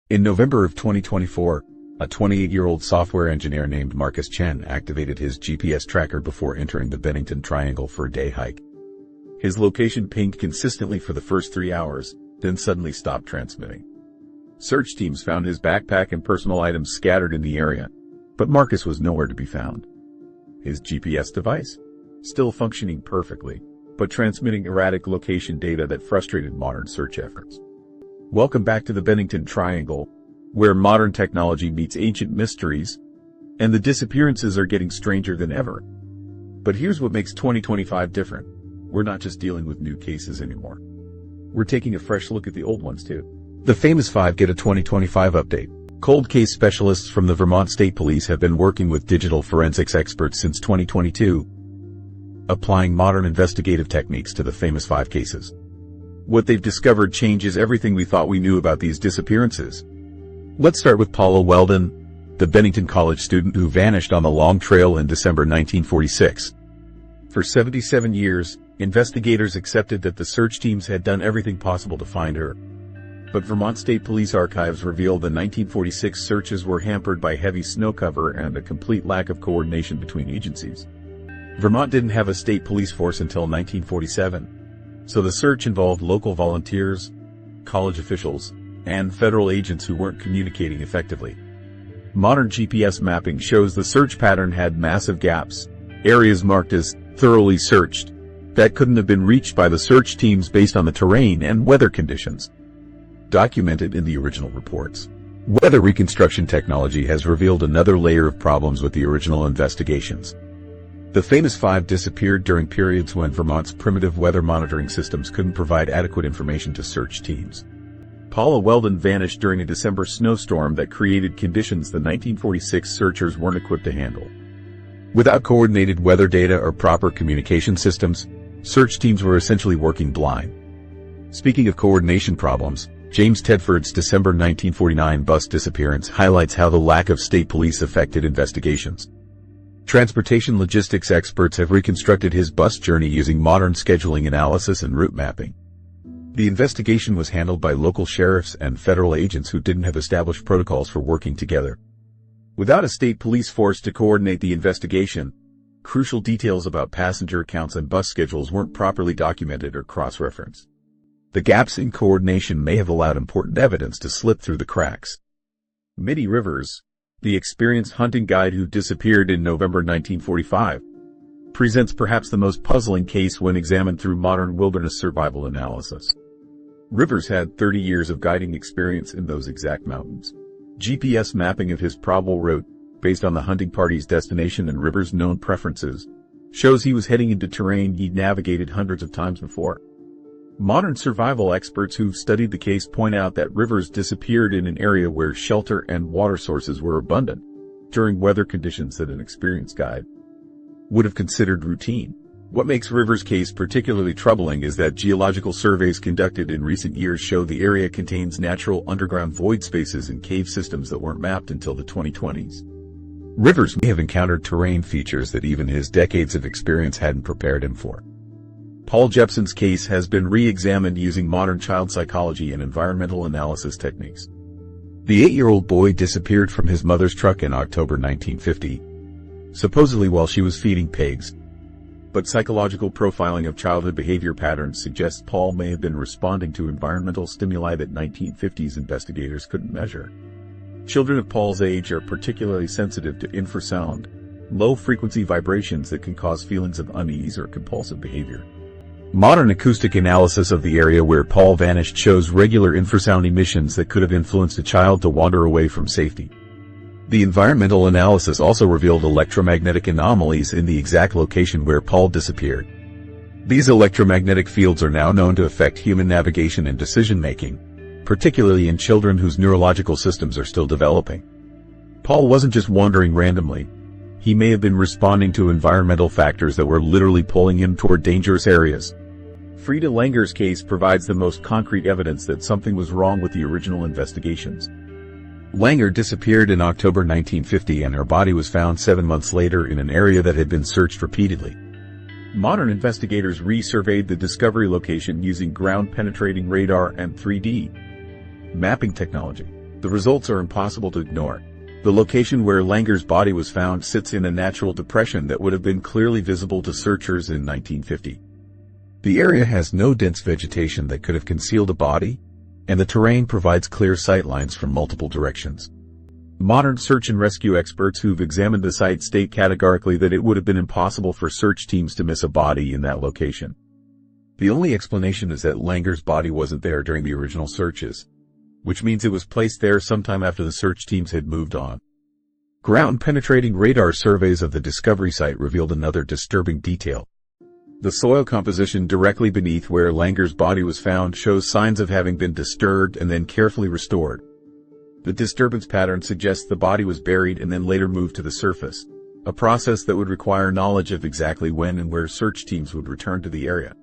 In November of 2024, a 28-year-old software engineer named Marcus Chen activated his GPS tracker before entering the Bennington Triangle for a day hike. His location pinged consistently for the first 3 hours, then suddenly stopped transmitting. Search teams found his backpack and personal items scattered in the area, but Marcus was nowhere to be found. His GPS device? Still functioning perfectly, but transmitting erratic location data that frustrated modern search efforts. Welcome back to the Bennington Triangle, where modern technology meets ancient mysteries, and the disappearances are getting stranger than ever. But here's what makes 2025 different. We're not just dealing with new cases anymore. We're taking a fresh look at the old ones too. The famous five get a 2025 update. Cold case specialists from the Vermont State Police have been working with digital forensics experts since 2022, applying modern investigative techniques to the famous five cases. What they've discovered changes everything we thought we knew about these disappearances. Let's start with Paula Weldon, the Bennington College student who vanished on the Long Trail in December 1946. For 77 years, investigators accepted that the search teams had done everything possible to find her. But Vermont State Police archives reveal the 1946 searches were hampered by heavy snow cover and a complete lack of coordination between agencies. Vermont didn't have a state police force until 1947. So the search involved local volunteers, college officials, and federal agents who weren't communicating effectively. Modern GPS mapping shows the search pattern had massive gaps, areas marked as thoroughly searched, that couldn't have been reached by the search teams based on the terrain and weather conditions documented in the original reports. Weather reconstruction technology has revealed another layer of problems with the original investigations. The famous five disappeared during periods when Vermont's primitive weather monitoring systems couldn't provide adequate information to search teams. Paula Weldon vanished during a December snowstorm that created conditions the 1946 searchers weren't equipped to handle. Without coordinated weather data or proper communication systems, search teams were essentially working blind. Speaking of coordination problems, James Tedford's December 1949 bus disappearance highlights how the lack of state police affected investigations. Transportation logistics experts have reconstructed his bus journey using modern scheduling analysis and route mapping. The investigation was handled by local sheriffs and federal agents who didn't have established protocols for working together. Without a state police force to coordinate the investigation, crucial details about passenger counts and bus schedules weren't properly documented or cross-referenced. The gaps in coordination may have allowed important evidence to slip through the cracks. Mittie, the experienced hunting guide who disappeared in November 1945, presents perhaps the most puzzling case when examined through modern wilderness survival analysis. Rivers had 30 years of guiding experience in those exact mountains. GPS mapping of his probable route, based on the hunting party's destination and Rivers' known preferences, shows he was heading into terrain he'd navigated hundreds of times before. Modern survival experts who've studied the case point out that Rivers disappeared in an area where shelter and water sources were abundant, during weather conditions that an experienced guide would have considered routine. What makes Rivers' case particularly troubling is that geological surveys conducted in recent years show the area contains natural underground void spaces and cave systems that weren't mapped until the 2020s. Rivers may have encountered terrain features that even his decades of experience hadn't prepared him for. Paul Jepson's case has been re-examined using modern child psychology and environmental analysis techniques. The 8-year-old boy disappeared from his mother's truck in October 1950, supposedly while she was feeding pigs. But psychological profiling of childhood behavior patterns suggests Paul may have been responding to environmental stimuli that 1950s investigators couldn't measure. Children of Paul's age are particularly sensitive to infrasound, low-frequency vibrations that can cause feelings of unease or compulsive behavior. Modern acoustic analysis of the area where Paul vanished shows regular infrasound emissions that could have influenced a child to wander away from safety. The environmental analysis also revealed electromagnetic anomalies in the exact location where Paul disappeared. These electromagnetic fields are now known to affect human navigation and decision-making, particularly in children whose neurological systems are still developing. Paul wasn't just wandering randomly. He may have been responding to environmental factors that were literally pulling him toward dangerous areas. Frieda case provides the most concrete evidence that something was wrong with the original investigations. Langer disappeared in October 1950 and her body was found 7 months later in an area that had been searched repeatedly. Modern investigators resurveyed the discovery location using ground-penetrating radar and 3D mapping technology. The results are impossible to ignore. The location where Langer's body was found sits in a natural depression that would have been clearly visible to searchers in 1950. The area has no dense vegetation that could have concealed a body, and the terrain provides clear sight lines from multiple directions. Modern search and rescue experts who've examined the site state categorically that it would have been impossible for search teams to miss a body in that location. The only explanation is that Langer's body wasn't there during the original searches, which means it was placed there sometime after the search teams had moved on. Ground-penetrating radar surveys of the discovery site revealed another disturbing detail. The soil composition directly beneath where Langer's body was found shows signs of having been disturbed and then carefully restored. The disturbance pattern suggests the body was buried and then later moved to the surface, a process that would require knowledge of exactly when and where search teams would return to the area.